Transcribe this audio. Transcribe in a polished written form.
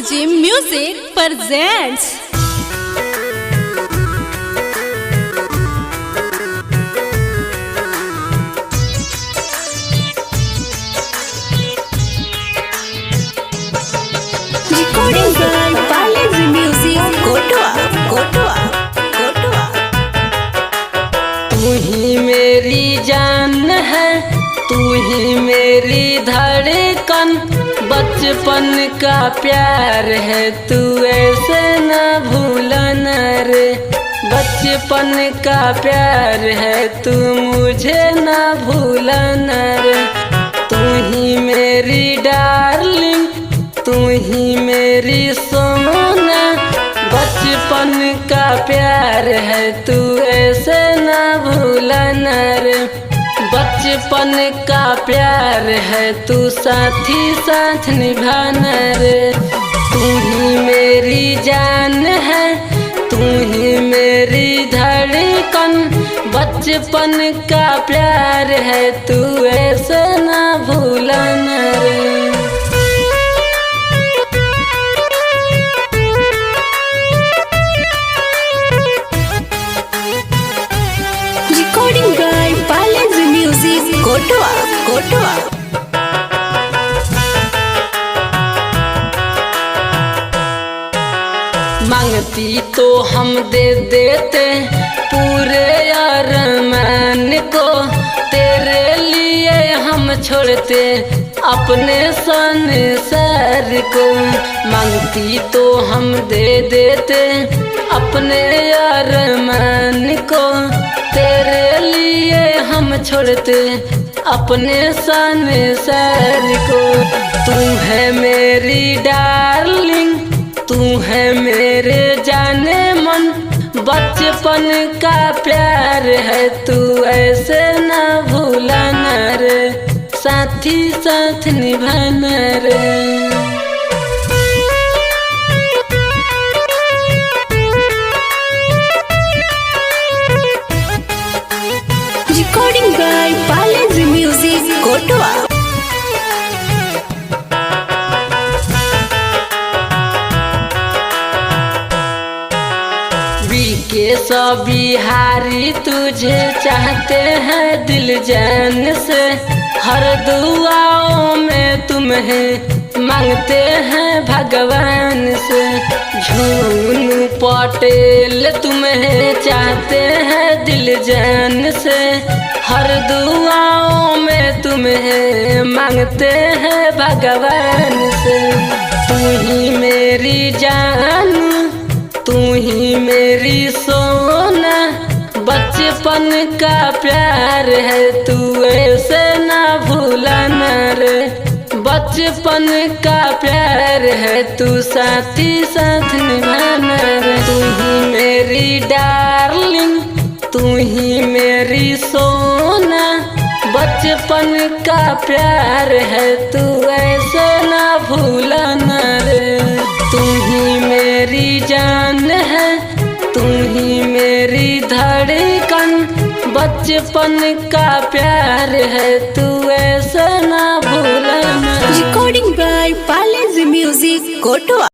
Palaji Music presents. Recording by Palaji Music, Kotoa, Kotoa, Kotoa. तू ही मेरी जान है, तू ही मेरी धड़कन, बचपन का प्यार है, तू ऐसे न भूलना रे। बचपन का प्यार है, तू मुझे न भूलना रे। तू ही मेरी डार्लिंग, तू ही मेरी सोना, बचपन का प्यार है, तू ऐसे न भूलना रे। बचपन का प्यार है, तू साथी साथ निभाना रे। तू ही मेरी जान है, तू ही मेरी धड़कन, बचपन का प्यार है, तू ऐसे न भूलना रे। Recording by Palaji Music, Kotoa, Kotoa. मांगती तो हम दे देते पूरे अरमान को, तेरे लिए हम छोड़ते अपने संसार को। मांगती तो हम दे देते अपने अरमान को, तेरे लिए हम छोड़ते अपने संसार को। तू है मेरी डार्लिंग, तू है मेरे जाने मन, बचपन का प्यार है, तू ऐसे न भूलना रे। साथी साथ निभाना रे। Recording by Palaji Music, Kotoa. के सब बिहारी तुझे चाहते हैं दिल जान से, हर दुआओं में तुम्हें मांगते हैं भगवान से। झूनू पटेल तुम्हें चाहते हैं दिल जान से, हर दुआओं में तुम्हें मांगते हैं भगवान से। तू ही मेरी जान, तू ही मेरी सोना, बचपन का प्यार है, तू ऐसे न भूलना रे। बचपन का प्यार है, तू साथी साथ निभाना रे। तू ही मेरी डार्लिंग, तू ही मेरी सोना, बचपन का प्यार है, तू ऐसे न भूलना रे। तू ही मेरी जान है, तू ही मेरी धड़कन, बचपन का प्यार है, तू ऐसे न भूलना। Recording by Palaji Music, Kotoa.